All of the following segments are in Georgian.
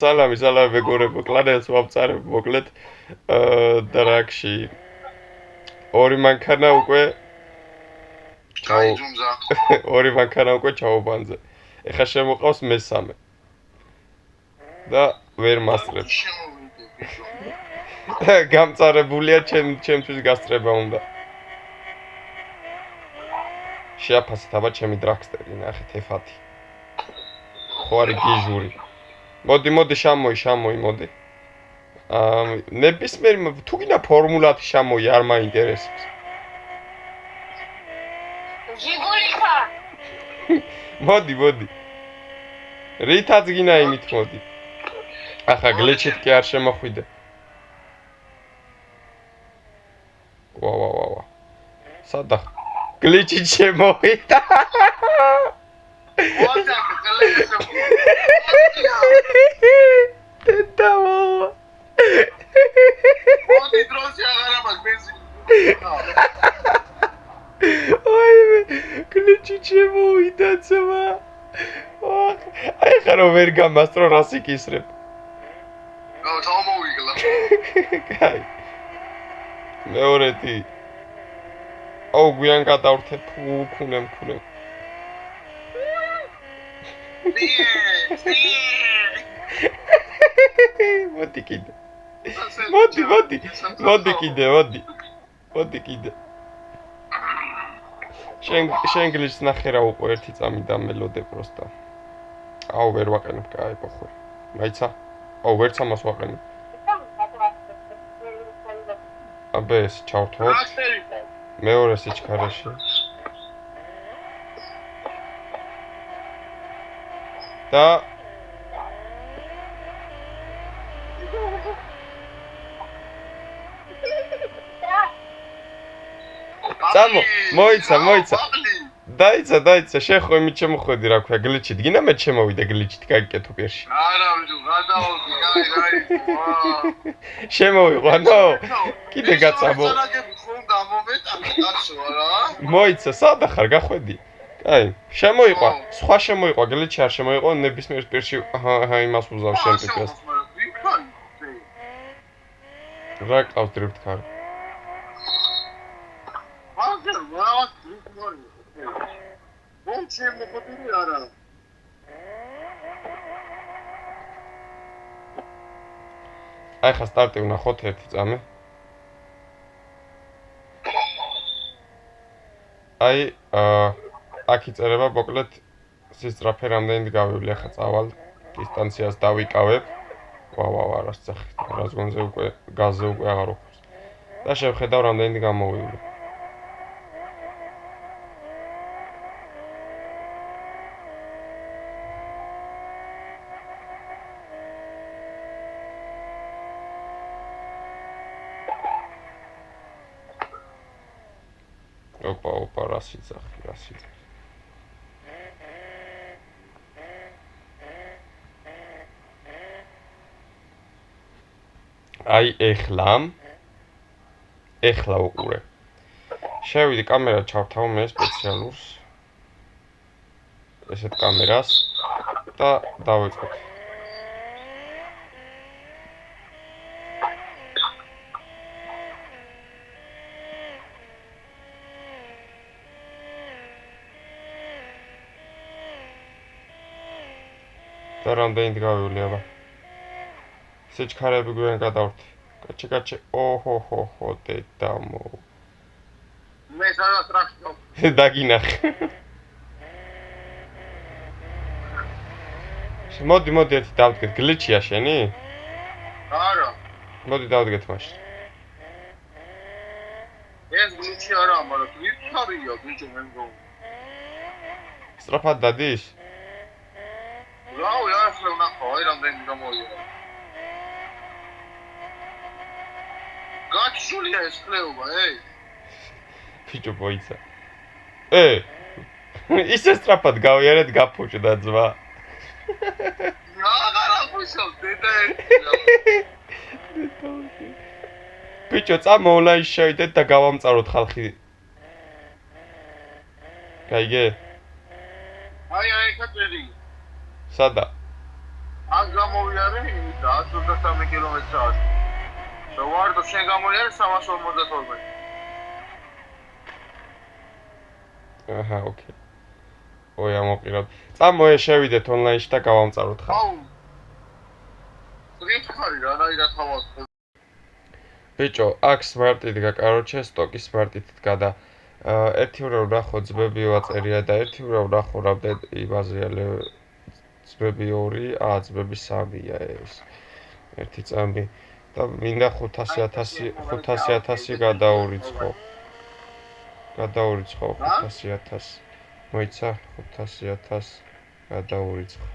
სალამი მეგობრებო, კლანელს ვამწარებ მოკლედ და რაკში ორი მანქანა უკვე ორი მანქანა უკვე ჩაუბანზე. ეხლა შემოყავს მესამე. და ვერ მასწრებ. გამწარებულია ჩემთვის გასწრება უნდა. შეაფასეთ აბა ჩემი დრაგსტერი, ნახეთ F1. ხო არის გიჟური. მოდი შამოი მოდი. ნებისმიერ თუ გინდა ფორმულათი შამოი არ მაინტერესებს. ჯიგულიკა. მოდი. რითაც გინდა იმით მოდი. ახლა გლეჩით კი არ შემოხვიდე. ვა. სადა გლეჩით შემოვიდა. Tentavo. Odi drosi agara magbenzi. Ой, кличичемо იდაცვა. აი ხარო ვერ გამასწრო რას იკისრებ. თავმოვიგლა. კაი. მეორეთი. აუ გვიან გადავრთე ფუნემ. მოდი კიდე. შენ გლიშს ნახე რა უკვე ერთი წამი დამელოდე პროსტა. აუ ვერ ვაყენებ კაი პოხო. მაიცა. აუ ვერც ამას ვაყენებ. აბე ეს ჩავთვალ. მეორე სიჩქარეში. და Само, მოიცა. დაიცა, შეხო იმით შემოხვედი რა ქვია, გლიჩით. გინდა მე შემოვიდე გლიჩით, გაიგეთო პირში. არა, გადავოდი, აი. შემოვიყო, ნო. კიდე გაწამო. მოიცა, სადა ხარ, გახვედი. აი, შემოიყვა, სხვა შემოიყვა, გლიჩი არ შემოიყო, ნებისმიერ პირში, იმას უზავ შენ პიკას. რა ყავს დრიფტქარი? აი ხა სტარტი ვნახოთ ერთი წამი. აი, აქ იწერება მოკლედ სისწრაფე რამდენით გავივლი, ახლა წავალ დისტანციას დავიკავებ. ვა, რა სწახით, რაზგონზე უკვე გაზზე უკვე აღარ ვხურს. და შევხედავ რამდენით გამოვივლი. ოპა, რა სიძახი. აი ეხლა უყურე. შევიდი კამერა ჩავთავ მე სპეციალურს. ესეთ კამერას და დავიწყოთ. და რამდენით გავივლი აბა. სიჩქარეები გვიან გადავრთი. კაჩი. ოჰო, დედამო. მე სადაც ტრაქტორ. დაგინახე. მოდი ერთი დავდგეთ. გლიჩია შენი? არა. მოდი დავდგეთ მაშინ. ეს გლიჩი არა, მაგრამ ვიფხარია ბიჭო მე მგონი. სწრაფად დადის? რავი, ახლა ვნახავ, აი რამდენი გამოიღო. გაჩულია ეს ხლეობა, ბიჭო მოიცა. ისე სწრაფად გავიარეთ გაფუჭდა ძმა. აღარა ფუშავ, დედა ბიჭო, წამო ონლაინში შევიდეთ და გავამწაროთ ხალხი. გაიგე? აი, ხაწერი. სადა? ან გამოვიარე იმით 123 კმ/სთ. და ვარდო შენ გამოვიარე 352. აჰა, ოკეი. ой, ამოყიროთ. წამოე შევიდეთ ონლაინში და გავამწაროთ ხარ. აუ. რიფხარი რანაირად ხავას. ბიჭო, აქ სმარტი დგა, კაროჩე, სტოკი სმარტით დგა და ერთი უნდა ვნახო ძმები ვაწერია და ერთი უნდა ვნახო რამდენი იმაზეა ძმები 2, ძმები 3-ია ეს. ერთი წამი და მინდა 500,000 გადაურიცხო. გადაურიცხო 500,000. მოიცა 500,000 გადაურიცხო.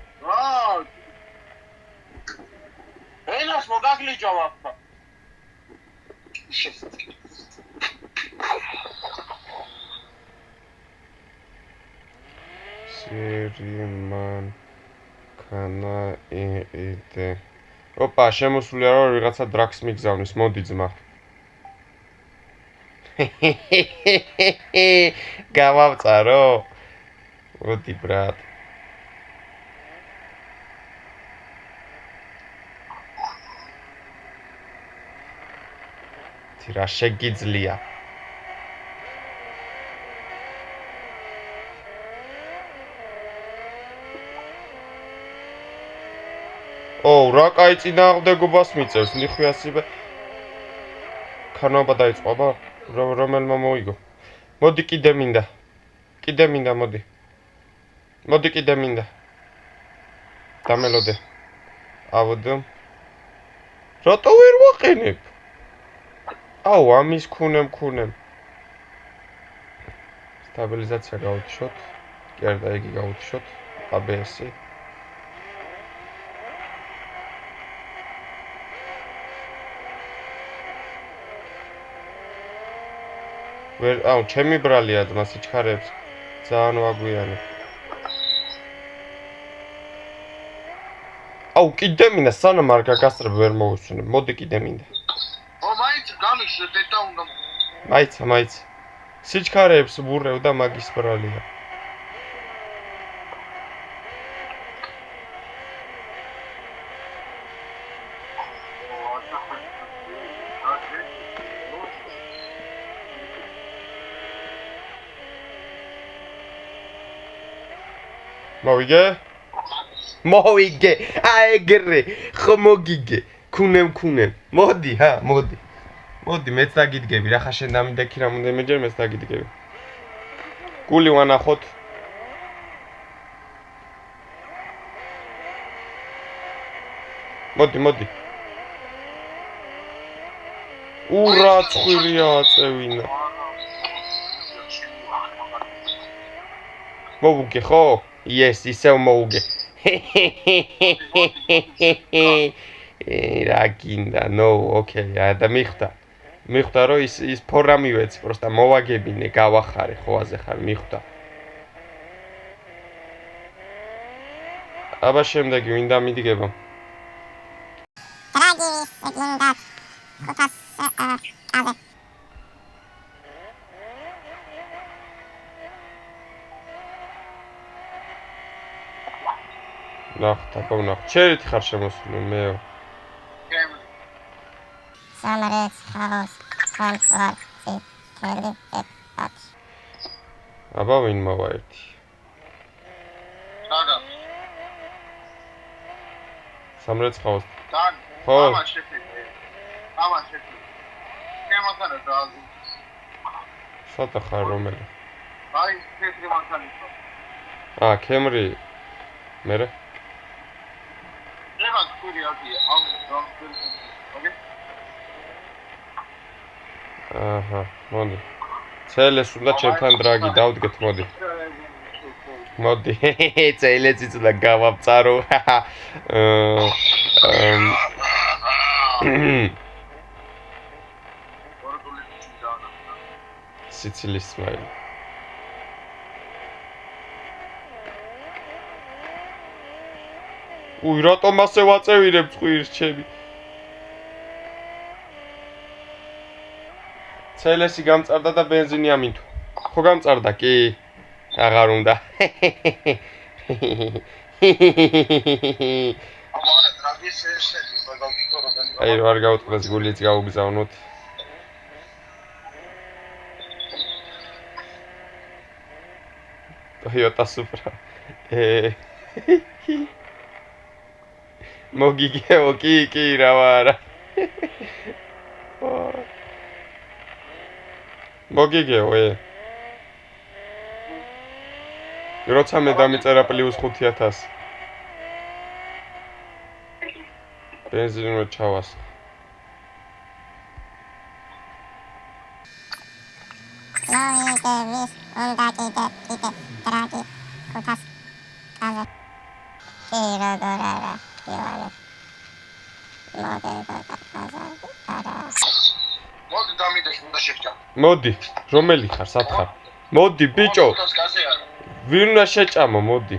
ენას მოგაგლიჯო ახლა. სერიმან ქანა იყიდე. ოპა, შემოსული არა ვიღაცა დრაქს მიგზავნის, მოდი ძმა. გავავწარო. მოდი ბრატ. რა შეგიძლია. რა კაი წინააღმდეგობას მიწევს, ნიხვიასიბე. ქანობა დაიწყო, აბა, რომელმა მოიგო. მოდი კიდე მინდა. კიდე მინდა, მოდი. მოდი კიდე მინდა. დამელოდე. ავდო. რატო ვერ ვაყენებ? აუ, ამის ქუნემ. სტაბილიზაცია გავუთიშოთ. კერდა იგი გავუთიშოთ. ABS-ი. აუ, ჩემი ბრალია ძმა სიჩქარებს. ძალიან ვაგვიანებ. აუ, კიდე მინდა, სანამ არ გაგასწრებ ვერ მოვისვენებ. მოდი კიდე მინდა. მაინც გამიშლე დედა უნდა. მაიცა. სიჩქარებს ვურევ და მაგის ბრალია. მოვიგე, აეგრე, ხო მოგიგე, ქუნემ, მოდი, მოდი. მოდი, მეც დაგიდგები, რა ხა შენ დამიდექი რამოდენიმეჯერ მეც დაგიდგები. გული ვანახოთ. მოდი. ურა, ცხვირია აწევინა. მოვუგე, ხო? Yes, ისევ მოვუგე. რა გინდა, no, okay, და მიხვდა. მიხვდა რომ ის ფორა მივეცი, პროსტა მოვაგებინე, გავახარე, ხოვაზე ხარ, მიხვდა. აბა შემდეგი ვინდა მიდგება? ტრაგივის გინდა 500,000. ნახტა, გონახ. ჩერით ხარ შემოსული მეო. სამრეც ხავს, კონფორტი, თელი ეტად. აბა ვინ მოვა ერთი? დაგა. სამრეც ხავს. დაგ. ხო. ამას შეფიქრე. კემათანა დააზუ. სადა ხარ რომელი? აი, თეთრი მანქანა. ქემრი. მერე? ეხლა თქვი აკია, ოკეი? აჰა, მოდი. ცელეს უნდა ჩემთან დრაგი დავდგეთ, მოდი. მოდი, ცელესიც უნდა გავამწარო. სიცილის სმაილი. უი, რატომ ასე ვაწევირებ წვირს ჩემი? ცელესი გამწარდა და ბენზინი ამინთო. ხო გამწარდა, კი. აღარ უნდა. არა, ტრაგედია ესეთი, მაგალითად რომ აი რა არ გავუტყდეს გულიც გაუგზავნოთ. Toyota Supra. მოგიგეო კი რა ვარა. მოგიგეო როცა მე დამიწერა +5000 ბენზინი რო ჩავას Loidevis უნდა კიდე ტრაგი 500 კაზე როგორ არა ივალე მოდი დამიდეშ უნდა შეჭამ. მოდი რომელი ხარ სათხარ მოდი ბიჭო ვინ უნდა შეჭამო მოდი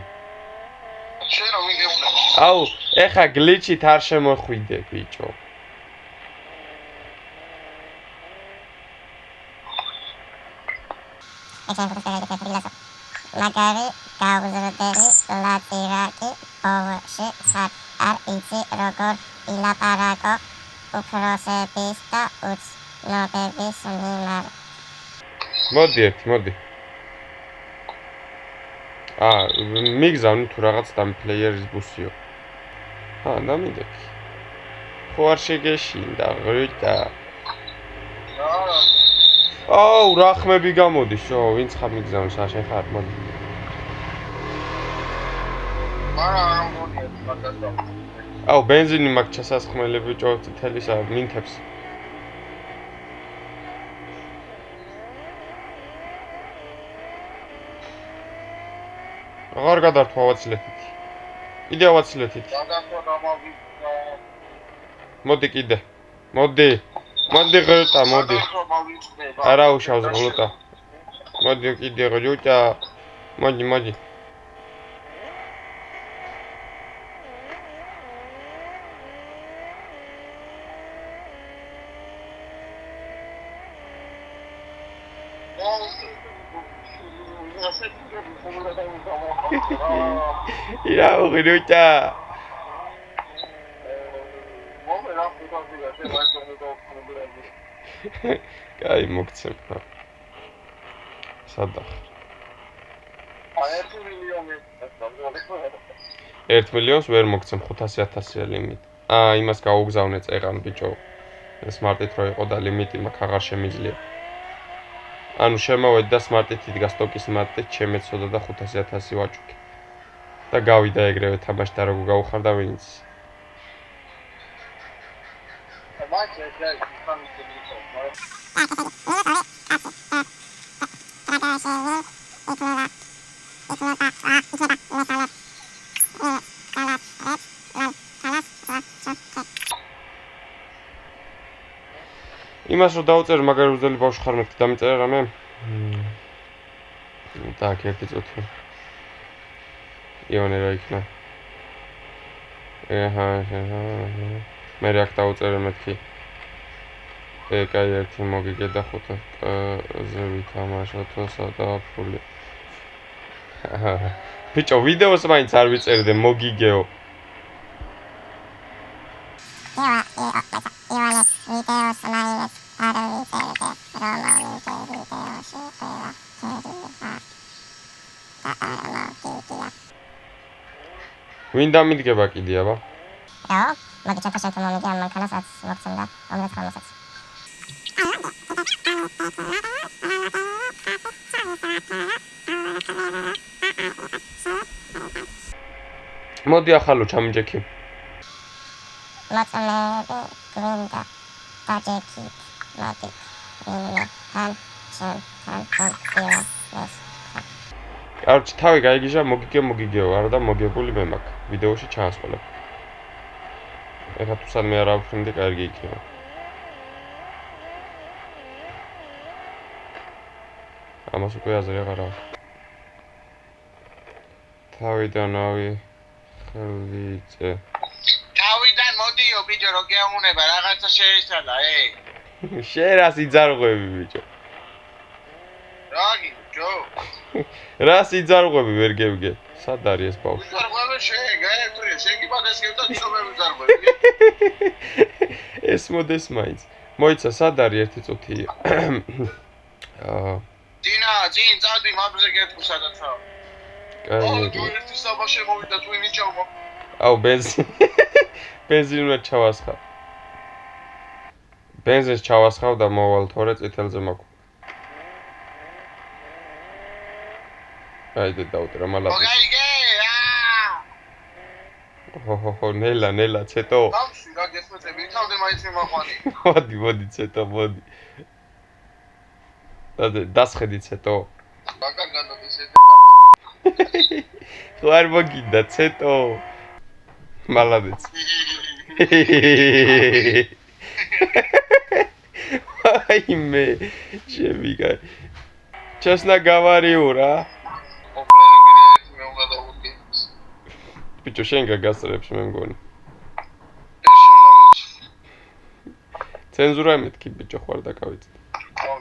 შენ რომ მიგეუნდა. აუ ეხა გლიჩით არ შემოხვიდე ბიჭო მაგარი გაუზრდელი ლატირაკი ოვში ხარ არ იცი როგორ ილაპარაკო უფროსების და უცნობების მიმართ მოდი მიგზავნი თუ რაღაც და პლეიერის ბუსიო დამიდექი ხო არ შეგეშინდა ღრიტა აუ რა ხმები გამოდის ვინც ხარ მიგზავნი საშენ ხარ მოდი არა მომია მაგასა. აუ ბენზინი მაგ ჩასასხმელები ბიჭო თელისა მინთებს აღარ გადართვა ავაცილეთით კიდე ავაცილეთით მოდი კიდე მოდი ღრუტა მოდი არა უშავს ღრუტა მოდი კიდე ღრუტა მოდი ირა ღრუტა კაი მოგცემ სადახ 1 მილიონს ვერ მოგცემ 500,000-ია ლიმიტი იმას გაუგზავნე წეღან ბიჭო სმარტით რო იყო და ლიმიტი მაგ აღარ შემიძლია ანუ შემოვედი და სმარტით იდგა სტოკის სმარტით შემეცოდა და 500,000 ვაჭუქე და გავიდა ეგრევე თამაში და როგორ გაუხარდა ვინც იმას რომ დავწერე მაგარი უძელი ბავშვი ხარ მეთქი დამიწერე რამე так ერთი წუთი იონე რა იქნა მე რა დავწერე მეთქი კაი ერთი მოგიგე და 5-ზე ვითამაშოთო სადაფული ბიჭო ვიდეოს მაინც არ ვიწერდე მოგიგეო ივალე ვიდეოს მაინც არ ვიწერდე რომელი ვიდეოში ყველა ვინ დამიდგება კიდე აბა რა მაგ ჩაკაშენ მომიდი ამ მანქანასაც მოგცემდა ამას ხამასაც მოდი ახალო ჩამიჯექი მოწმეები გვინდა დაჯექით მოდი კარჩ თავი გაიგიჟა მოგიგეო არა და მოგებული მე მაქვს ვიდეოში ჩაასყოლებ ეხა თუ სად მე არ ავფრინდი კარგი იქნება ამას უკვე აზრი აღარ აქვს თავიდან ხლიწე თავიდან მოდიო ბიჭო რო გეუნება რაღაცა შეესალა შენ რას იძარღვები ბიჭო რაგი ჯო რას იძარღვები ვერ გევგე სად არის ეს ბავშვი? ვიზარღვე შენ, გაერთვია, შენ კი პატესკებ და თვითონ მე ვიზარღვე. ეს მოდეს მაინც. მოიცა, სად არის ერთი წუთი? ძინა, ძინ, წადი, მაბზე გეტყვი სადაცაა. კაი. თუ ერთი საბა შემოვიდა თუ ინიჭავ. აუ ბენზინი უნდა ჩავასხავ. ბენზინს ჩავასხავ და მოვალ თორე წითელზე მაქვს. აიდე დავუტრა მალაბი. მოგაიგე, ჰო, ნელა, ცეტო. დავში რა გესმეთები, თავზე მაინც მიმაყვანი. მოდი, ცეტო, მოდი. დასხედი ცეტო. ბაკან განადეს ეს ხო არ მოგინდა ცეტო. მალადეც. აი მე შემიგა. ჩასნა გავარიო რა. ბიჭო შენ გაგასწრებს მე მგონი. ცენზურა მეთქი ბიჭო ხوار დაკავიცე. ხო,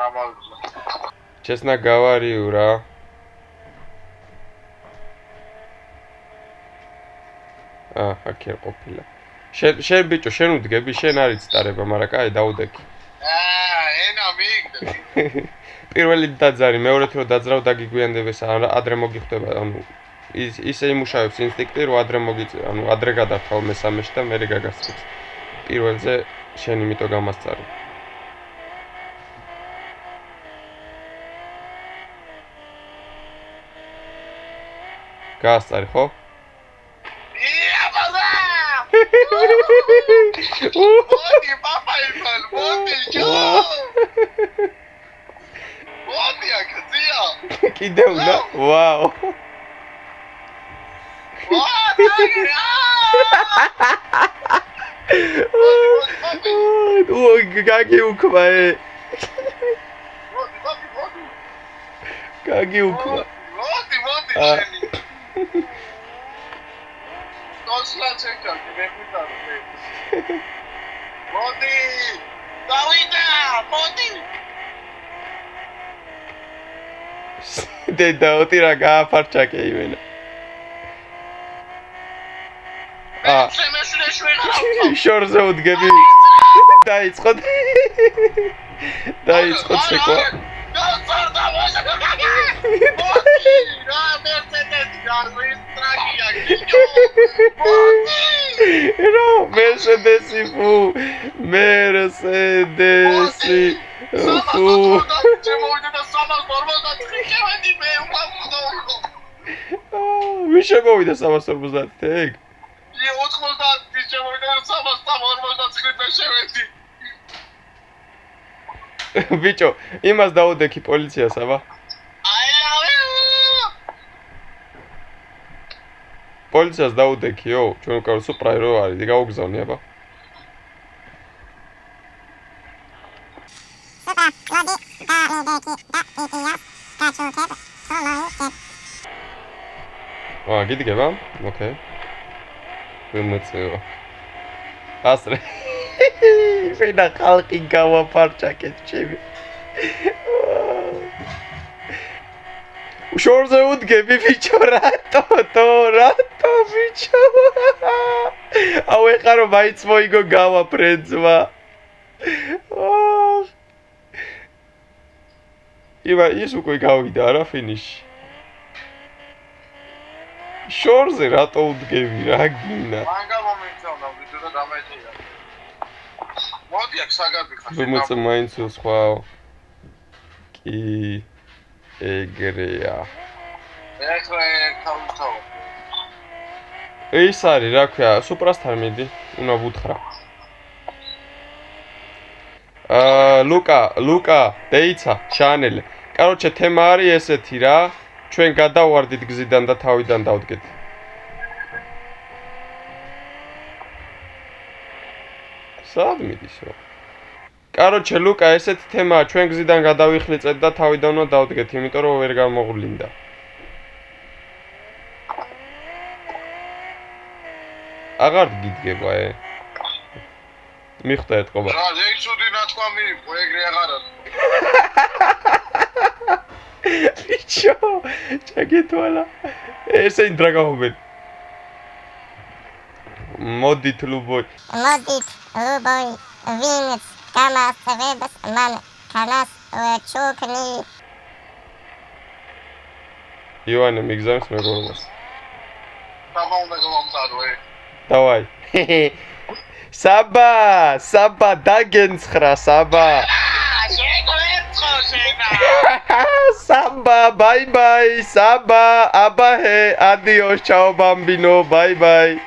გამავიწყო. ჩესნა გავარიო რა. აქ ყოფილა. შენ ბიჭო შენ უდგები, შენ არის წარება, მაგრამ კაი დაუდექი. ენა მიგდე. პირველი დაძარი, მეორეთი რომ დაძრავ დაგიგვიანდებეს, ადრე მოგიხდება, ანუ ისე იმუშავებს ინსტინქტი, რომ ადრე მოგიწევ, ანუ ადრე გადართავ მესამეში და მერე გაგასწრებს. პირველზე შენ იმიტომ გამასწარი. გაასწარი ხო? მოდი, პაპა იფალ, მოდი, ჯო. მოდი აკაცია. კიდე უნდა? ვაუ. გაგი უკვა ე. გაგი უკვა. მოდი შენი. Tosla çeker, bekliyorum. Modi! Davida! Modi! Deda, otira gaafarchake imena. შორზე უდგები. დაიწყო ცეკვა. Mercedes fu. Ვის შემოვიდა 350? 90 შემოვიდა 349 შევედი. ბიჭო, იმას დაუდექი პოლიციას, აბა. პოლიციას დაუდექიო, ჩვენ უკავ სუპრაი რო არის, გაუგზავნი, აბა. გიდგება? ოკეი. ვიმეწევა. ასრე. ვინა ხალხი გავაფარჩაკეთ ჩემი. შორზე უდგები ბიჭო, რატო ბიჭო? აუ ეხლა რომ მაინც მოიგო გავაფრენძვა. ის უკვე გავიდა რა ფინიში. შორზე რატო უდგები რა გინა? მანგა მომეწონა ვიდეო და დამეჭირა. მოდი აქ საგაბი ხარ. ვიმეწე მაინც სხვაო. კი ეგრეა. ეხლა თავთავ. ის არის რა ქვია, სუპრასთან მიდი, უნდა ვუთხრა. ლუკა, დეიცა, შანელე. კაროჩე თემა არის ესეთი რა. ჩვენ გადავარდით გზიდან და თავიდან დავდგეთ. სად მიდისო? კაროჩე ლუკა, ესეთი თემაა, ჩვენ გზიდან გადავიხლიწეთ და თავიდან უნდა დავდგეთ, იმიტომ რომ ვერ გამოღვლინდა. აღარ გიდგება ე. მიხვდა ეთყობა. რა, ზეიცუდი ნათქვა მიიღო, ეგრე აღარ არის. ბიჭო, ჩაგეთვალა. ესენი რა გავხობენ? მოდით ლუბოი. მოდით ლუბოი ვინც გამასწრებს მან ქალას ჩუქნი. ივანე მიგზავს მეგობრობას. Tava უნდა გავამწარო, დავაი. საბა დაგენცხრა საბა. Samba, bye bye, Samba, abahe, adios, ciao bambino, bye bye.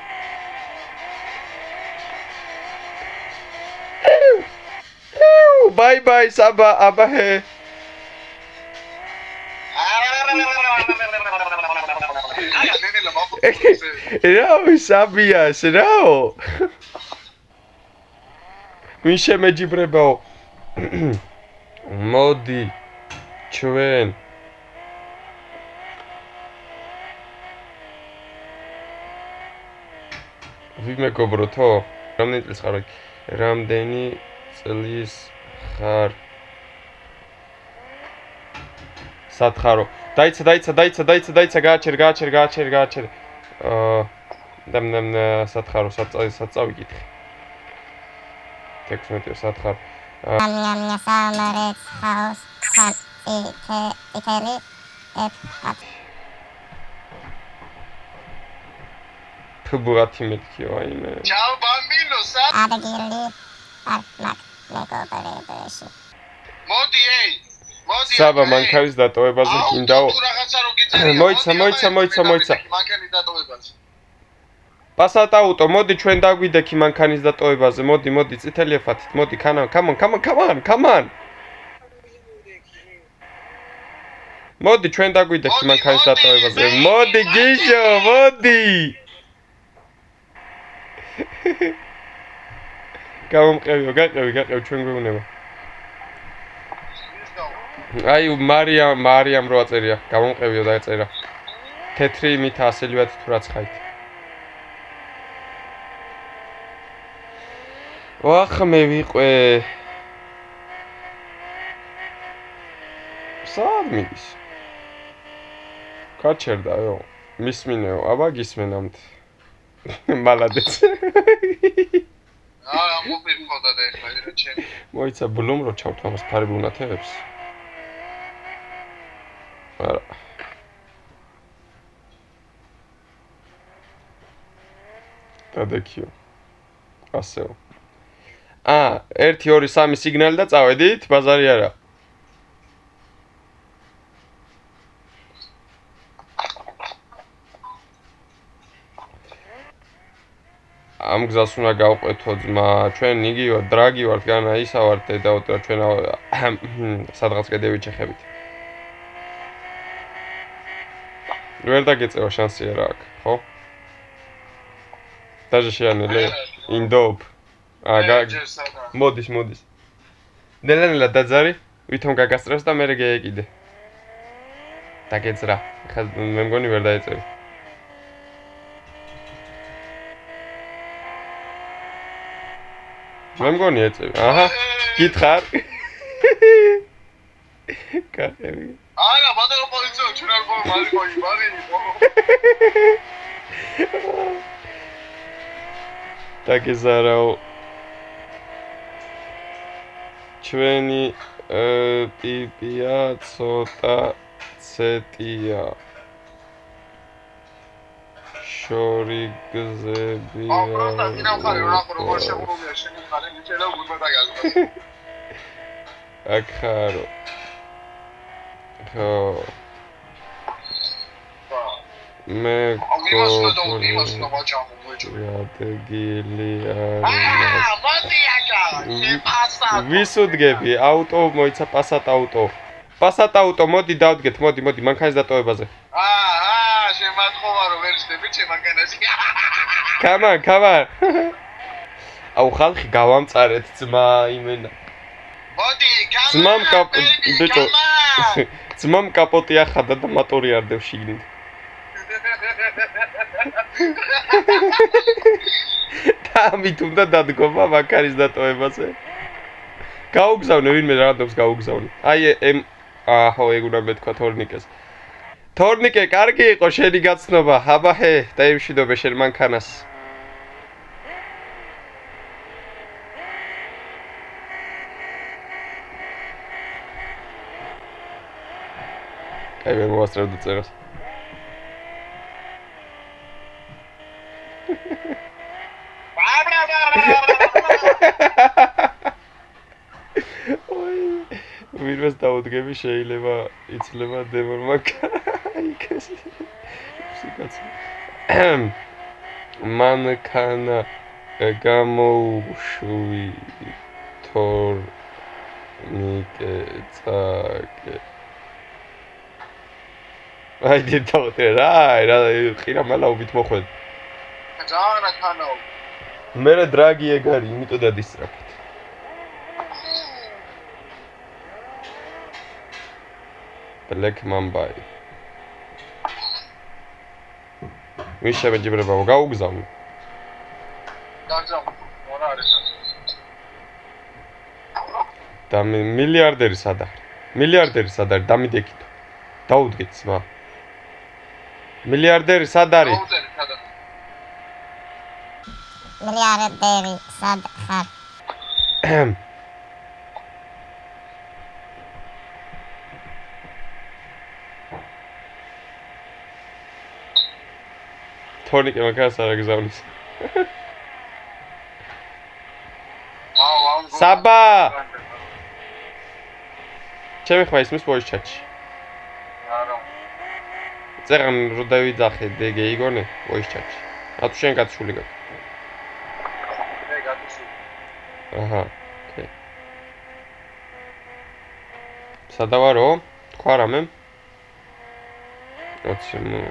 Bye bye, Samba, abahe. Rao, Sabias, rao. Vin შემეჯიბრებაო. მოდი ჩვენ ვიმეგობროთო? რამდენი წლის ხარ? რამდენი წლის ხარ? სათხარო. დაიცა, გააჩერ. სათხარო, საწავიკითხე. 16 სათხარო. Amia samarets haus ikeli et Pubuati metkiyo ayme. Ciao bambino, adagili armak მეგობრებში. მოდი, მოდი. საბა მანქანის დატოვებაზე კიდაო. მოიცა. მანქანის დატოვებაზე. Passat auto, მოდი ჩვენ დაგვიდექი მანქანის დატოვებაზე. მოდი, წითელი აფათით. მოდი, come on. მოდი ჩვენ დაგვიდექი მანქანის დატოვებაზე. მოდი გიჟო, მოდი. გაყევი ჩვენ გვეუბნება. აი მარიამ რო აწერია, გამომყევიო დაეწერა. თეთრი მით ასელიათ თუ რაც ხაით. ვახ მე ვიყვე. სად მიდის? გაჩერდაო. მისმინეო, აბა გისმენამთ. მალადეც. აა, მოფიქროდა და ეხლა რა ჩემი. მოიცა ბლუმ რო ჩავთ ამას ფარები უნათებს. არა. დადექიო. ასეო. 1 2 3 სიგნალი და წავედით, ბაზარი არა. ამ გზას უნდა გავყვეთო ძმა, ჩვენ იგი ვართ, დრაგი ვართ, განა ისა ვართ დედაო და ჩვენ სადღაც კიდევ ვიჩეხებით. ვერ დაგეწევა შანსი არა აქვს, ხო? დაჟე შეანელე, ინდოპ. მოდის. ნელა დაძარი, ვითომ გაგასწრებს და მე გეეკიდე. დაგეძრა. ხა მე მგონი ვერ დაეწევი. მე მგონი ეწევი. აჰა, გითხარ. კახები. არა, მადლობა პოლიციო, ჩვენ არ გქონდა მარი. დაგეზარაო. ჩვენი ტიპია ცოტა ცეტია. შორი გზები. პროტა დინახარი როგორ შემოგვია შენი ხარი მიჩელა უნდა დაგაზრდა. აქარო. ხო. მე იმასნა მაჭამო ვეჭვი. ადგილი მოდი აკა, შეფასა. ვისუდგები, აუტო მოიცა პასატ აუტო, მოდი დავდგეთ, მოდი მანქანის დატოვებაზე. შემათხოვა რომ ვერ შედები ჩემ მანქანაში. Come on. აუ ხალხი გავამწარეთ ძმა იმენა. მოდი, ძმამ ბიჭო. ძმამ კაპოტი ახადა და მოტორი არ დევ შიგნით. და ამით უნდა დადგომა მანქანის დატოვებაზე. გაუგზავნე ვინმე რადობს გაუგზავნე. აი აჰო, ეგ უნდა მეთქვა თორნიკეს. თორნიკე, კარგი იყო შენი გაცნობა. აბაჰე, დაიმშვიდობე შენ მანქანას. აი მე მოვასწრებდი წერას. ვინმეს დაუდგები შეიძლება იცლება დემონმა იქეს. მანქანა გამოუშვი თორნიკე წაკე. აი დიახ, რა ხირა მალაობით მოხვედ. ძალიან ახანაო. მე დრაგი ეგ არის, იმიტომ დადისწრაფეთ. Black Mamba. ვინ შემეჯიბრებაო, გაუგზავნო. გაგზავნო, რა არის? და მილიარდერი სად არის? მილიარდერი სად არის? დამიდეკით. დაუდგეთ სმა. მილიარდერი სად არის? დაუწერე, სადა? მილიარდერი სად ხარ? თორნიკე მაგას არ აგზავნის. საბა! ჩემი ხმა ისმის voice chat-ში. არა. წერან რო დავიძახე დეგე იგონე voice chat-ში. ათუ შენ გაცული გაქვს. მე გაგიშული. აჰა, ოკეი. სადავარო? თქვა რამე? ოციმუ.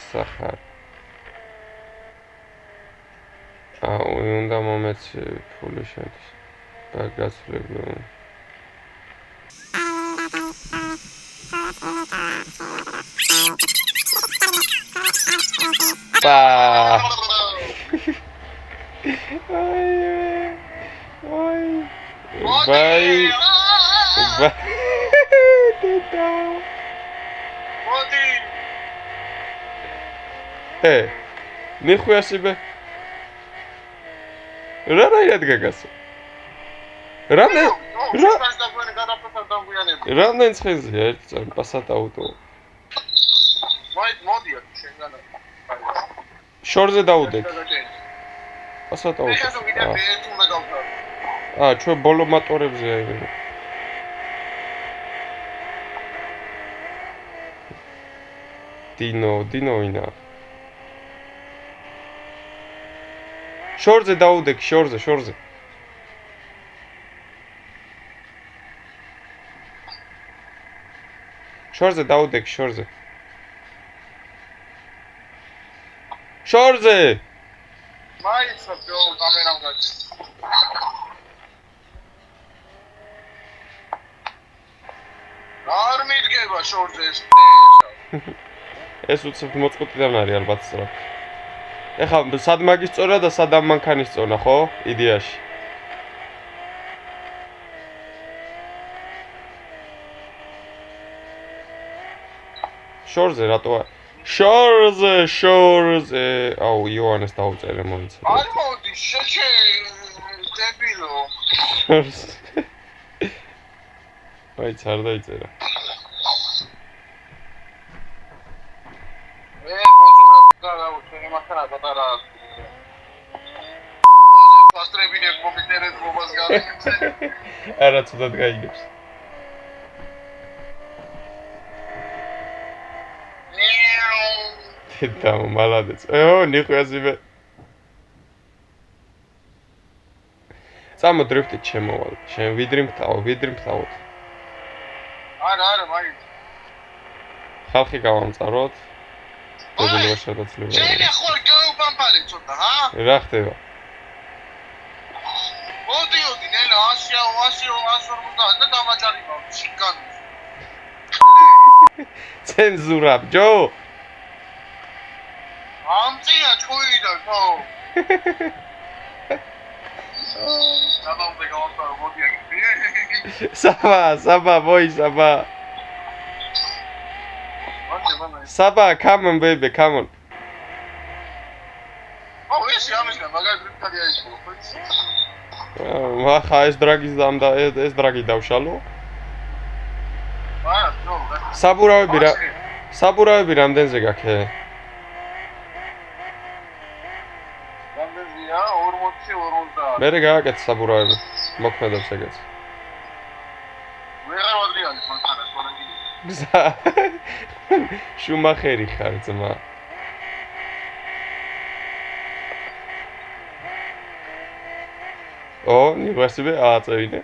სახარ. უნდა მომეცი ფული შედის. გაგაცვლები. Ba. Oi. Vai. მოდი. ნიხვი ასიბე. რა რაიად გაგასო? რამდენ ცხენზეა ერთ წამ პასატ აუტო? მოდი შენგანა. შორზე დაუდეთ. პასატ აუტო. ეს ვიდეო მე თუნდა გავხარ. ჩვენ ბოლო მატორებზე აი. დინო ვინა. შორზე დაუდეკ, შორზე. შორზე დაუდეკ, შორზე. მაიცა ბიო კამერამ გაჩი. არ მიდგება შორზე ეს პლეშა. ეს უცებ მოწყუტიდან არის ალბათ სწრაფ. ეხლა სად მაგისწორა და სად ამ მანქანის წონა, ხო? იდეაში. შორზე რატო? შორზე. აუ, იოანეს დაუწერე მოიცა. არ მოდი, შეჩე დებილო. მაიც არ დაიწერა. შენი მანქანა პატარა. მოდი ფასტრებინე კომპიუტერზე მომას გავიქცე. არა ცუდად გაიგებს. და მალადეც. ნიხვიაზიბე. წამო დრიფტით შემოვალ. შენ ვიდრი მთავოთ. არა, მაინც. ხალხი გავამწაროთ. გოგოლა შედაცლება. შენ ახლა გაუბამბალე ცოტა, ჰა? რა ხდება? მოდი, ნელა 150 და დამაჯარიბა შიგან. ცენზურა, ჯო. ამწია ჭუიდა, ხო? საბამზე გავაფთარო, მოდი აქ. Saba, boy, Saba. Saba, come on, baby, come on. ო, ეს ამისგან მაგარი გრიფტარი აიწყო, ხო იცი? Maha, ეს დრაგი დავშალო. არა, ნო, საბურავები რამდენზე გაქვს? რამდენზეა? 40-50. მე გააკეთე საბურავები. მოქმედებს ეგეც. ვეღარ ვადრიალე მანქანას, ვარაგი. შუმახერი ხარ ძმა. ო, ნიგვასიბე ააწევინე.